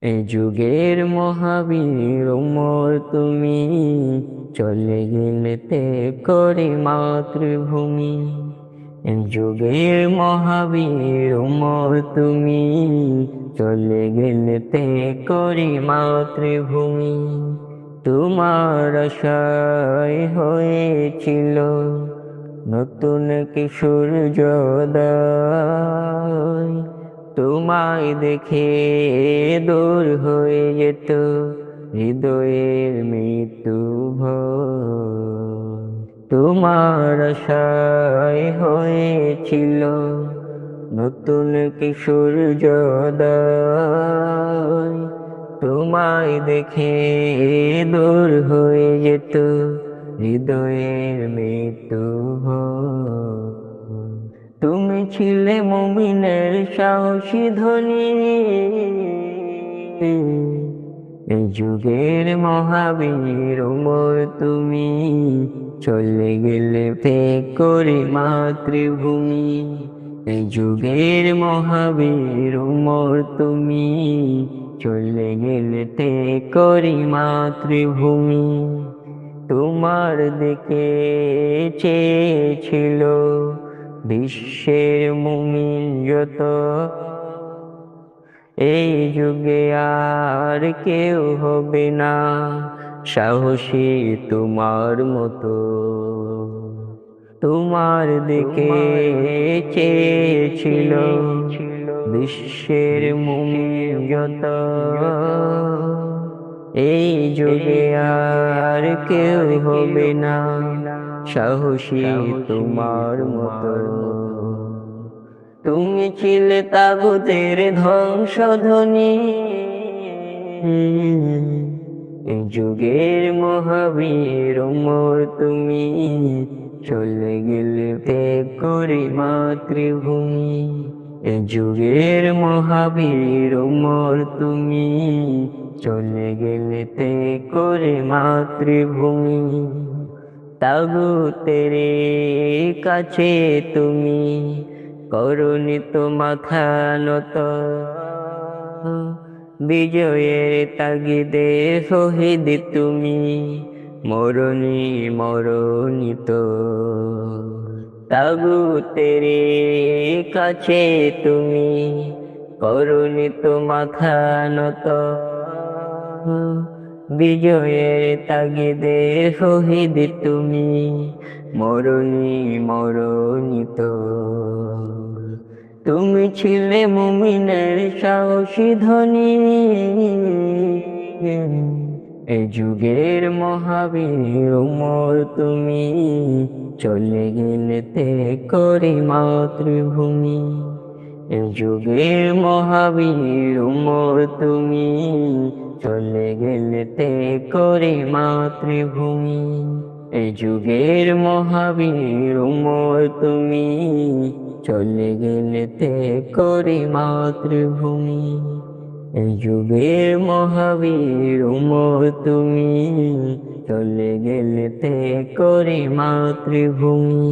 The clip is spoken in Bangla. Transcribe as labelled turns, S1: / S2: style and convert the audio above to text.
S1: এই যুগের মহাবীর ওমর তুমি চলে গেলে ত্যাগ করে মাতৃভূমি। এই যুগের মহাবীর ওমর তুমি চলে গেলে ত্যাগ করে মাতৃভূমি। তোমার আশায় হয়েছিল নতুন কিশোর সূর্যোদয়। তোমায় দেখে দূর হয়ে যেত হৃদয়ের মৃত্যু ভয়। তোমার আশায় হয়েছিল নতুন কিশোর সূর্যোদয়। তোমায় দেখে দূর হয়ে যেত হৃদয়ের মৃত্যু ভয়। তুমি ছিলে মুমিনের সাহসী ধ্বনি। এই যুগের মহাবীর ওমর তুমি চলে গেলে ত্যাগ করে মাতৃভূমি। এই যুগের মহাবীর ওমর তুমি চলে গেলে ত্যাগ করে মাতৃভূমি। তোমার দিকে চেয়েছিল বিশ্বের মুমিন যত। এই যুগে আর কেউ হবে না সাহসী তোমার মতো। তোমার দিকে চেয়েছিল বিশ্বের মুমিন যত। এই যুগে আর কেউ হবে না সাহসী তোমার মতো। তুমি ছিলে তাগুতের ধ্বংসধ্বনি। এই যুগের মহাবীর ওমর তুমি চলে গেলে ত্যাগ করে মাতৃভূমি। এই যুগের মহাবীর ওমর তুমি চলে গেলে ত্যাগ করে মাতৃভূমি। তাগুতের কাছে তুমি করনি তো মাথা নত। বিজয়ের তাগিদে শহীদ তুমি মরণি মরণিত। তাগুতের কাছে তুমি করনি তো মাথা নত। বিজয়ের তাগিদে শহীদ তুমি মরণি মরণিত। তুমি ছিলে মুমিনের সাহসী ধ্বনি। এই যুগের মহাবীর ওমর তুমি চলে গেলে ত্যাগ করে মাতৃভূমি। এই যুগের মহাবীর ওমর তুমি চলে গেলে ত্যাগ করে মাতৃভূমি। এই যুগের মহাবীর ওমর তুমি চলে গেলে ত্যাগ করে মাতৃভূমি। এই যুগের মহাবীর ওমর তুমি চলে গেলে ত্যাগ করে মাতৃভূমি।